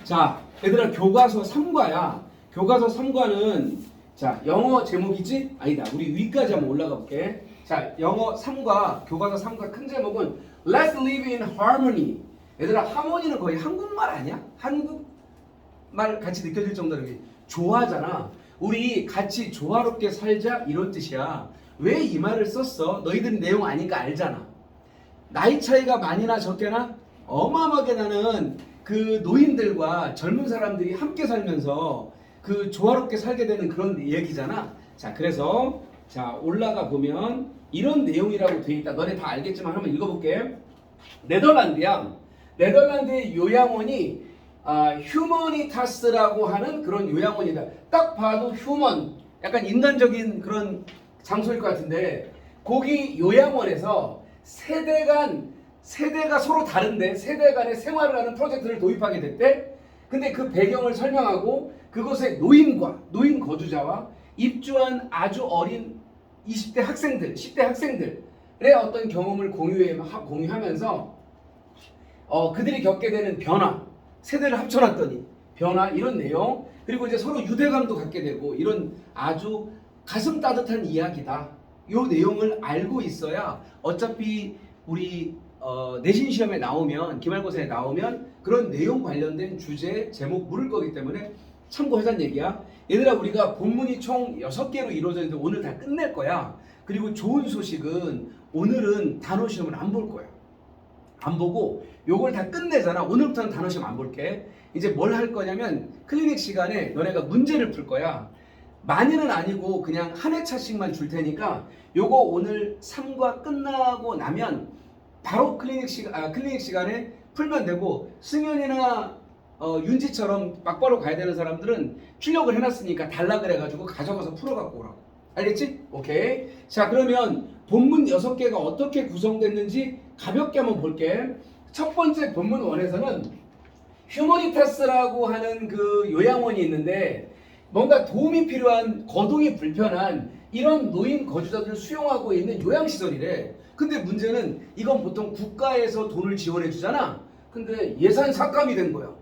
자, 얘들아 교과서 3과야. 교과서 3과는 자, 영어 제목이지? 아니다. 우리 위까지 한번 올라가 볼게. 자, 영어 3과 교과서 3과 큰 제목은 Let's live in harmony. 얘들아 하모니는 거의 한국말 아니야? 한국말 같이 느껴질 정도로 좋아하잖아. 우리 같이 조화롭게 살자 이런 뜻이야. 왜 이 말을 썼어? 너희들은 내용 아니까 알잖아. 나이 차이가 많이나 적게나 어마어마하게 나는 그 노인들과 젊은 사람들이 함께 살면서 그 조화롭게 살게 되는 그런 얘기잖아. 자, 그래서 자 올라가 보면 이런 내용이라고 돼 있다. 너네 다 알겠지만 한번 읽어볼게. 네덜란드야. 네덜란드의 요양원이 휴머니타스라고 하는 그런 요양원이다. 딱 봐도 휴먼, 약간 인간적인 그런 장소일 것 같은데 거기 요양원에서 세대가 서로 다른데 세대 간의 생활을 하는 프로젝트를 도입하게 됐대. 근데 그 배경을 설명하고 그곳에 노인 거주자와 입주한 아주 어린 20대 학생들, 10대 학생들의 어떤 경험을 공유하면서 그들이 겪게 되는 변화, 세대를 합쳐놨더니 변화 이런 내용, 그리고 이제 서로 유대감도 갖게 되고 이런 아주 가슴 따뜻한 이야기다. 이 내용을 알고 있어야 어차피 우리 내신 시험에 나오면 기말고사에 나오면 그런 내용 관련된 주제 제목 물을 거기 때문에 참고하자는 얘기야. 얘들아 우리가 본문이 총 6개로 이루어져 있는데 오늘 다 끝낼 거야. 그리고 좋은 소식은 오늘은 단어 시험을 안 볼 거야. 안 보고 요걸 다 끝내잖아. 오늘부터는 단어 시험 안 볼게. 이제 뭘 할 거냐면 클리닉 시간에 너네가 문제를 풀 거야. 많이는 아니고 그냥 한 회차씩만 줄 테니까 요거 오늘 3과 끝나고 나면 바로 클리닉 시간에 풀면 되고, 승현이나 윤지처럼 막바로 가야 되는 사람들은 출력을 해놨으니까 달라 그래가지고 가져가서 풀어갖고 오라고. 알겠지? 오케이. 자, 그러면 본문 6개가 어떻게 구성됐는지 가볍게 한번 볼게. 첫 번째 본문 1에서는 휴머니타스라고 하는 그 요양원이 있는데 뭔가 도움이 필요한, 거동이 불편한 이런 노인 거주자들을 수용하고 있는 요양시설이래. 근데 문제는 이건 보통 국가에서 돈을 지원해 주잖아. 근데 예산 삭감이 된 거야.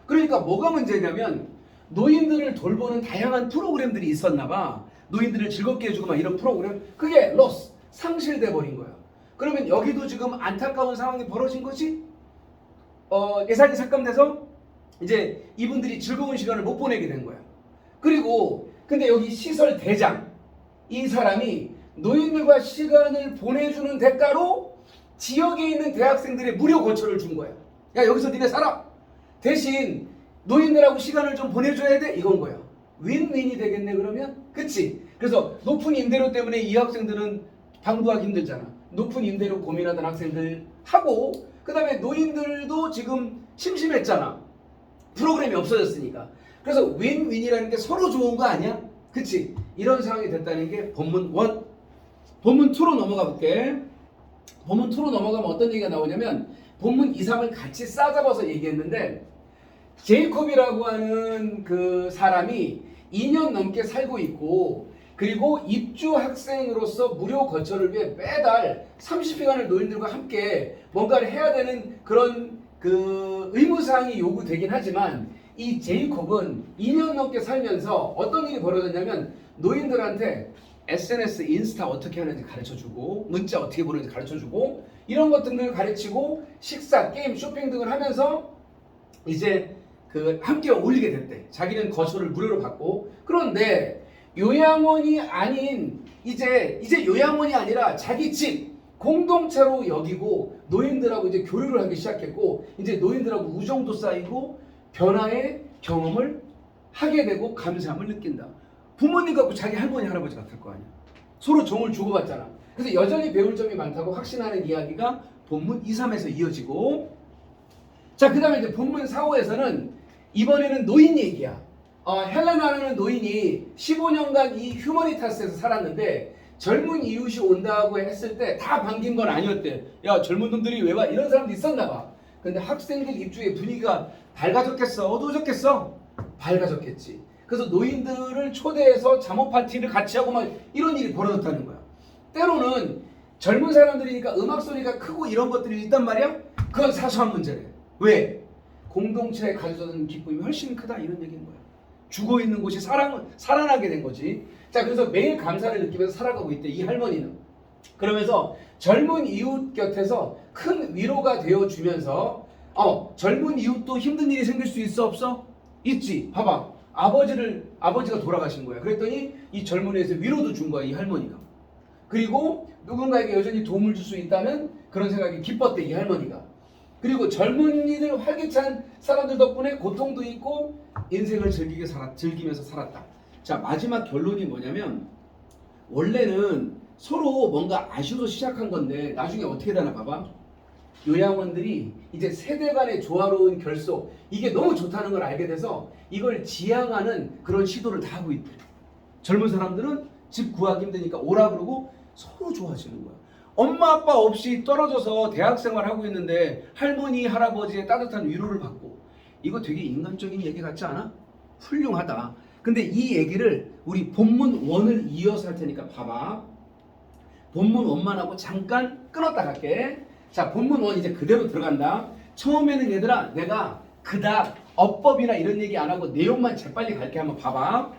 그러니까 뭐가 문제냐면 노인들을 돌보는 다양한 프로그램들이 있었나 봐. 노인들을 즐겁게 해주고 막 이런 프로그램, 그게 상실돼 버린 거야. 그러면 여기도 지금 안타까운 상황이 벌어진 거지? 예산이 삭감돼서 이제 이분들이 즐거운 시간을 못 보내게 된 거야. 그리고 근데 여기 시설 대장, 이 사람이 노인들과 시간을 보내주는 대가로 지역에 있는 대학생들의 무료 거처를 준 거야. 야, 여기서 니네 살아. 대신 노인들하고 시간을 좀 보내줘야 돼. 이건 거야. 윈윈이 되겠네 그러면? 그치? 그래서 높은 임대료 때문에 이 학생들은 방부하기 힘들잖아. 높은 임대료 고민하던 학생들 하고, 그 다음에 노인들도 지금 심심했잖아. 프로그램이 없어졌으니까. 그래서 윈윈이라는 게 서로 좋은 거 아니야? 그치? 이런 상황이 됐다는 게 본문 1. 본문 2로 넘어가 볼게. 본문 2로 넘어가면 어떤 얘기가 나오냐면 본문 2, 3을 같이 싸잡아서 얘기했는데, 제이콥이라고 하는 그 사람이 2년 넘게 살고 있고, 그리고 입주 학생으로서 무료 거처를 위해 매달 30시간을 노인들과 함께 뭔가를 해야 되는 그런 그 의무사항이 요구되긴 하지만, 이 제이콥은 2년 넘게 살면서 어떤 일이 벌어졌냐면 노인들한테 SNS, 인스타 어떻게 하는지 가르쳐주고, 문자 어떻게 보내는지 가르쳐주고, 이런 것 등을 가르치고, 식사, 게임, 쇼핑 등을 하면서 이제 그 함께 어울리게 됐대. 자기는 거처를 무료로 받고. 그런데 요양원이 아닌 이제 요양원이 아니라 자기 집 공동체로 여기고 노인들하고 이제 교류를 하기 시작했고, 이제 노인들하고 우정도 쌓이고 변화의 경험을 하게 되고 감사함을 느낀다. 부모님 같고 자기 할머니 할아버지 같을 거 아니야. 서로 정을 주고받잖아. 그래서 여전히 배울 점이 많다고 확신하는 이야기가 본문 2, 3에서 이어지고, 자, 그 다음에 이제 본문 4, 5에서는 이번에는 노인 얘기야. 헬레나라는 노인이 15년간 이 휴머니타스에서 살았는데 젊은 이웃이 온다고 했을 때 다 반긴 건 아니었대. 야, 젊은 놈들이 왜 와? 이런 사람도 있었나 봐. 근데 학생들 입주의 분위기가 밝아졌겠어? 어두워졌겠어? 밝아졌겠지. 그래서 노인들을 초대해서 잠옷 파티를 같이 하고 막 이런 일이 벌어졌다는 거야. 때로는 젊은 사람들이니까 음악 소리가 크고 이런 것들이 있단 말이야? 그건 사소한 문제래. 왜? 공동체에 가져다는 기쁨이 훨씬 크다 이런 얘기인 거야. 죽어 있는 곳이 살아나게 된 거지. 자, 그래서 매일 감사를 느끼면서 살아가고 있대 이 할머니는. 그러면서 젊은 이웃 곁에서 큰 위로가 되어 주면서 젊은 이웃도 힘든 일이 생길 수 있어 없어? 있지. 봐봐. 아버지가 돌아가신 거야. 그랬더니 이 젊은이에서 위로도 준 거야 이 할머니가. 그리고 누군가에게 여전히 도움을 줄 수 있다는 그런 생각이 기뻤대 이 할머니가. 그리고 젊은이들 활기찬 사람들 덕분에 고통도 있고 인생을 즐기면서 살았다. 자, 마지막 결론이 뭐냐면 원래는 서로 뭔가 아쉬워서 시작한 건데 나중에 어떻게 되나 봐봐. 요양원들이 이제 세대 간의 조화로운 결속, 이게 너무 좋다는 걸 알게 돼서 이걸 지향하는 그런 시도를 다 하고 있대. 젊은 사람들은 집 구하기 힘드니까 오라 그러고 서로 좋아지는 거야. 엄마 아빠 없이 떨어져서 대학 생활하고 있는데 할머니 할아버지의 따뜻한 위로를 받고, 이거 되게 인간적인 얘기 같지 않아? 훌륭하다. 근데 이 얘기를 우리 본문 1을 이어서 할 테니까 봐봐. 본문 1만 하고 잠깐 끊었다 갈게. 자, 본문 1 이제 그대로 들어간다. 처음에는 얘들아 내가 그닥 어법이나 이런 얘기 안 하고 내용만 재빨리 갈게. 한번 봐봐.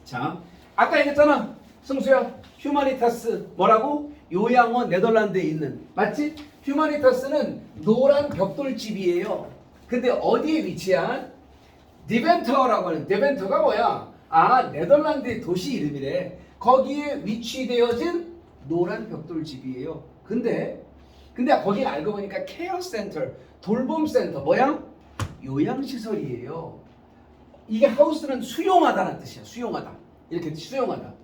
자, 아까 얘기했잖아 승수야, 휴마니타스 뭐라고? 요양원 네덜란드에 있는, 맞지? 휴마니타스는 노란 벽돌집이에요. 근데 어디에 위치한? 디벤터라고 하는, 디벤터가 뭐야? 네덜란드의 도시 이름이래. 거기에 위치되어진 노란 벽돌집이에요. 근데 거기 알고 보니까 케어 센터, 돌봄 센터, 뭐야? 요양시설이에요. 이게 하우스는 수용하다는 뜻이야. 수용하다. 이렇게 수용하다.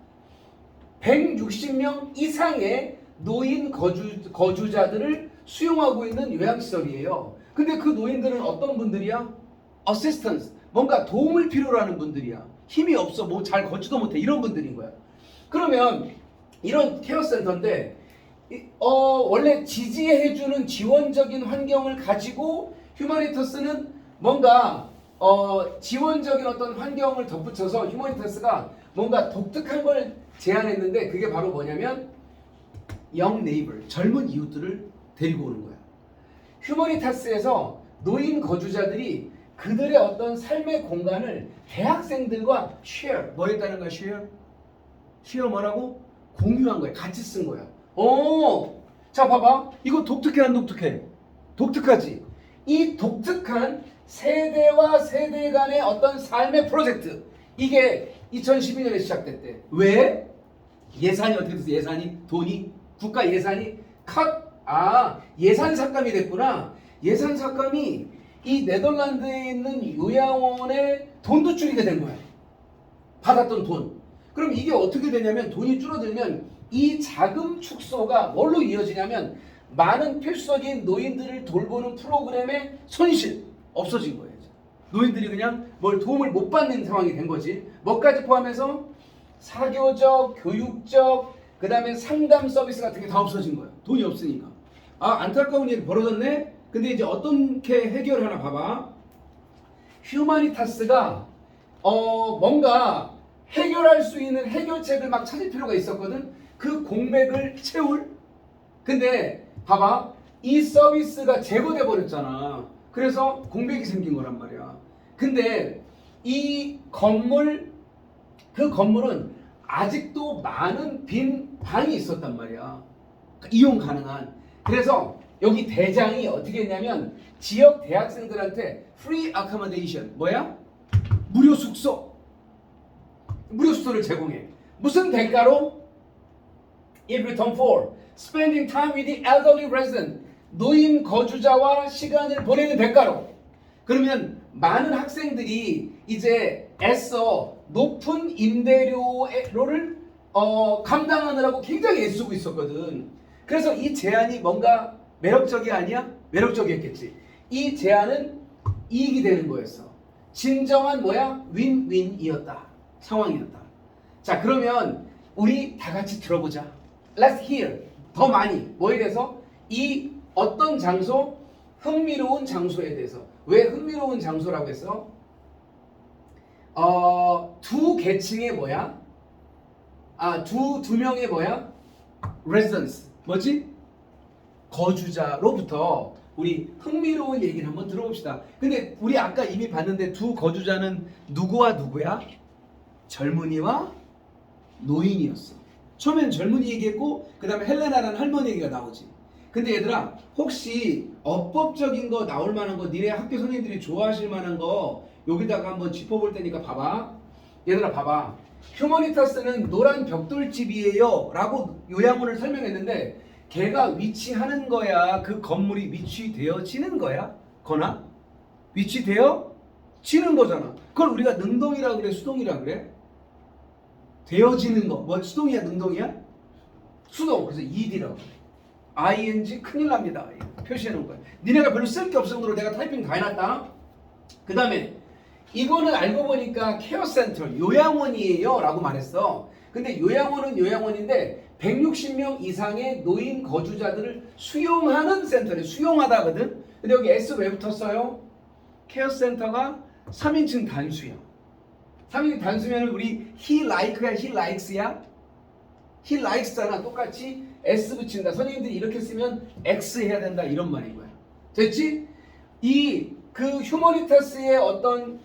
160명 이상의 노인 거주자들을 수용하고 있는 요양시설이에요. 근데 그 노인들은 어떤 분들이야? 어시스턴스, 뭔가 도움을 필요로 하는 분들이야. 힘이 없어, 뭐 잘 걷지도 못해, 이런 분들인 거야. 그러면 이런 케어센터인데 원래 지지해주는 지원적인 환경을 가지고 휴머니터스는 뭔가 지원적인 어떤 환경을 덧붙여서 휴머니터스가 뭔가 독특한 걸 제안했는데, 그게 바로 뭐냐면 young neighbor, 젊은 이웃들을 데리고 오는 거야. 휴머니타스에서 노인 거주자들이 그들의 어떤 삶의 공간을 대학생들과 share, 뭐 했다는 거야? share 뭐라고? 공유한 거야. 같이 쓴 거야. 자 봐봐. 이거 독특해 안 독특해? 독특하지? 이 독특한 세대와 세대 간의 어떤 삶의 프로젝트, 이게 2012년에 시작됐대. 왜? 예산이 어떻게 됐어? 돈이? 국가 예산이 컷! 예산 삭감이 됐구나. 예산 삭감이 이 네덜란드에 있는 요양원에 돈도 줄이게 된 거야. 받았던 돈. 그럼 이게 어떻게 되냐면, 돈이 줄어들면 이 자금 축소가 뭘로 이어지냐면 많은 필수적인 노인들을 돌보는 프로그램의 손실, 없어진 거예요. 노인들이 그냥 뭘 도움을 못 받는 상황이 된 거지. 뭐까지 포함해서 사교적, 교육적, 그 다음에 상담 서비스 같은 게 다 없어진 거야. 돈이 없으니까. 안타까운 일이 벌어졌네. 근데 이제 어떻게 해결하나 봐봐. 휴마니타스가 뭔가 해결할 수 있는 해결책을 막 찾을 필요가 있었거든. 그 공백을 채울. 근데 봐봐, 이 서비스가 제거돼 버렸잖아. 그래서 공백이 생긴 거란 말이야. 근데 이 건물, 그 건물은 아직도 많은 빈 방이 있었단 말이야. 이용 가능한. 그래서 여기 대장이 어떻게 했냐면 지역 대학생들한테 free accommodation, 뭐야? 무료 숙소를 제공해. 무슨 대가로? In return for spending time with the elderly resident, 노인 거주자와 시간을 보내는 대가로. 그러면 많은 학생들이 이제 애써 높은 임대료를 감당하느라고 굉장히 애쓰고 있었거든. 그래서 이 제안이 뭔가 매력적이 아니야? 매력적이었겠지. 이 제안은 이익이 되는 거였어. 진정한 뭐야? 윈윈이었다. 상황이었다. 자, 그러면 우리 다 같이 들어보자. Let's hear. 더 많이. 뭐에 대해서? 이 어떤 장소? 흥미로운 장소에 대해서. 왜 흥미로운 장소라고 했어? 두 계층의 뭐야? 두 명의 뭐야? residence. 뭐지? 거주자로부터 우리 흥미로운 얘기를 한번 들어봅시다. 근데 우리 아까 이미 봤는데 두 거주자는 누구와 누구야? 젊은이와 노인이었어. 처음엔 젊은이 얘기했고 그 다음에 헬레나라는 할머니 얘기가 나오지. 근데 얘들아 혹시 어법적인 거 나올 만한 거 니네 학교 선생님들이 좋아하실 만한 거 여기다가 한번 짚어볼 테니까 봐봐. 얘들아 봐봐. 휴머니타스는 노란 벽돌집이에요 라고 요양원을 설명했는데 걔가 위치하는 거야? 그 건물이 위치되어지는 거야? 거나? 위치되어지는 거잖아. 그걸 우리가 능동이라 그래? 수동이라 그래? 되어지는 거. 뭐 수동이야? 능동이야? 수동. 그래서 ed라고 그래. ing 큰일 납니다. 표시해 놓은 거야. 니네가 별로 쓸 게 없을 정도로 내가 타이핑 다 해놨다. 그 다음에 이거는 알고 보니까 케어센터 요양원이에요 라고 말했어. 근데 요양원은 요양원인데 160명 이상의 노인 거주자들을 수용하는 센터래. 수용하다거든. 근데 여기 S 왜 붙었어요? 케어센터가 3인칭 단수야. 3인칭 단수면 우리 he like야 he likes야? he likes잖아. 똑같이 S 붙인다. 선생님들이 이렇게 쓰면 X 해야 된다 이런 말인 거야. 됐지? 그 휴머니타스의 어떤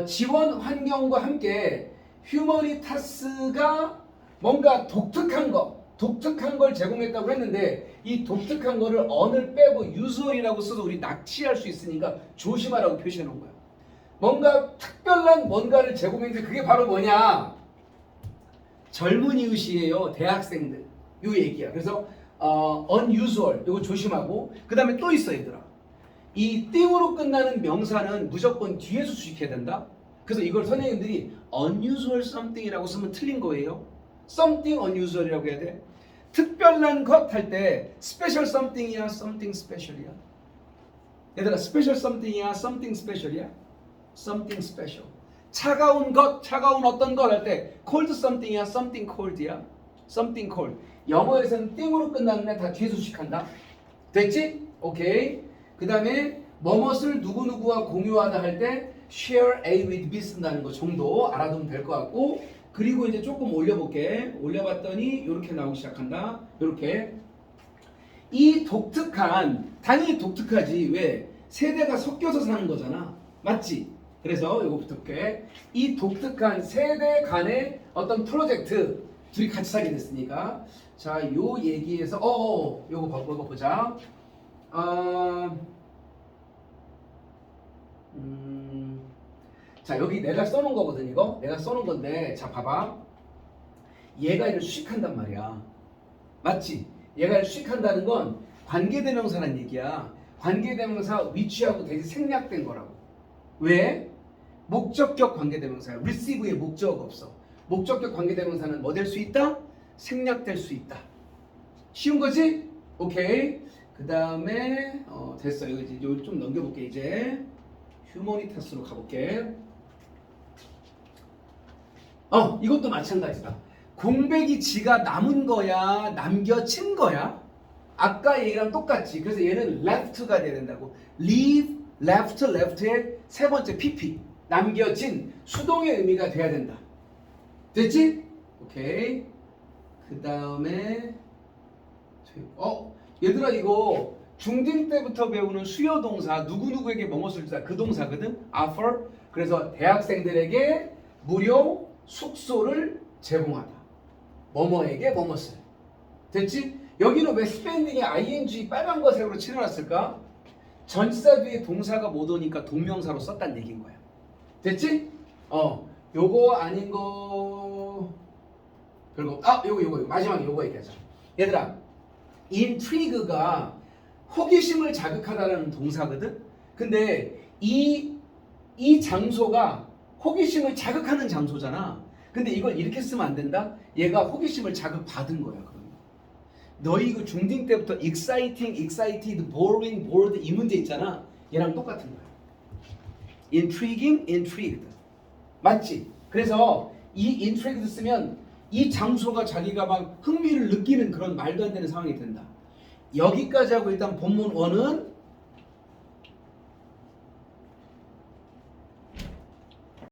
지원 환경과 함께 휴머니타스가 뭔가 독특한 걸 제공했다고 했는데 이 독특한 거를 언을 빼고 유즈얼이라고 써서 우리 납치할 수 있으니까 조심하라고 표시해 놓은 거야. 뭔가 특별한 뭔가를 제공했는데 그게 바로 뭐냐? 젊은이의시예요. 대학생들. 요 얘기야. 그래서 unusual 이거 조심하고 그 다음에 또 있어 얘들아. 이 띵으로 끝나는 명사는 무조건 뒤에서 수식해야 된다. 그래서 이걸 선생님들이 unusual something이라고 쓰면 틀린 거예요. something unusual이라고 해야 돼. 특별한 것 할 때 special something이야, something special이야. 얘들아, special something이야, something special이야. something special. 차가운 것, 차가운 어떤 걸 할 때 cold something이야, something cold이야. something cold. 영어에서는 띵으로 끝나는 애 다 뒤에서 수식한다. 됐지? 오케이. 그 다음에 뭐뭇을 누구누구와 공유하다 할 때 share A with B 쓴다는 거 정도 알아두면 될 것 같고, 그리고 이제 조금 올려볼게. 올려봤더니 이렇게 나오기 시작한다. 이렇게. 이 독특한, 당연히 독특하지. 왜? 세대가 섞여서 사는 거잖아. 맞지? 그래서 이거부터 볼게. 이 독특한 세대 간의 어떤 프로젝트 둘이 같이 살게 됐으니까 자, 요 얘기에서 요거 보자. 자, 여기 내가 써놓은 거거든. 이거 내가 써놓은 건데, 자 봐봐. 얘가 이를 수식한단 말이야. 맞지? 얘가 이를 수식한다는 건 관계대명사란 얘기야. 관계대명사 위치하고 대신 생략된 거라고. 왜? 목적격 관계대명사야. receive에 목적 없어. 목적격 관계대명사는 뭐 될 수 있다? 생략될 수 있다. 쉬운 거지? 오케이. 그 다음에 됐어. 이거 이제 좀 넘겨볼게. 이제 휴머니타스로 가볼게. 이것도 마찬가지다. 공백이 지가 남은 거야, 남겨진 거야? 아까 얘기랑 똑같지. 그래서 얘는 left가 돼야 된다고. leave, left, left의 세 번째 pp. 남겨진 수동의 의미가 돼야 된다. 됐지? 오케이. 그 다음에 얘들아, 이거 중딩 때부터 배우는 수요 동사, 누구누구에게 뭐뭇을 주다, 그 동사거든. offer. 그래서 대학생들에게 무료 숙소를 제공하다. 뭐뭐에게 뭐뭇을. 됐지? 여기는 왜 스페인딩에 ing 빨간 거 색으로 칠해놨을까? 전치사 뒤에 동사가 못 오니까 동명사로 썼다는 얘기인 거야. 됐지? 요거 아닌 거 별거. 요거 마지막에 요거 얘기하자. 얘들아, intrigue가 호기심을 자극하다라는 동사거든. 근데 이 장소가 호기심을 자극하는 장소잖아. 근데 이걸 이렇게 쓰면 안 된다. 얘가 호기심을 자극받은 거야. 그러면 너희 그 중딩 때부터 exciting, excited, boring, bored 이 문제 있잖아. 얘랑 똑같은 거야. intriguing, intrigued. 맞지? 그래서 이 intrigued 쓰면 이 장소가 자기가 막 흥미를 느끼는 그런 말도 안 되는 상황이 된다. 여기까지 하고 일단 본문 1은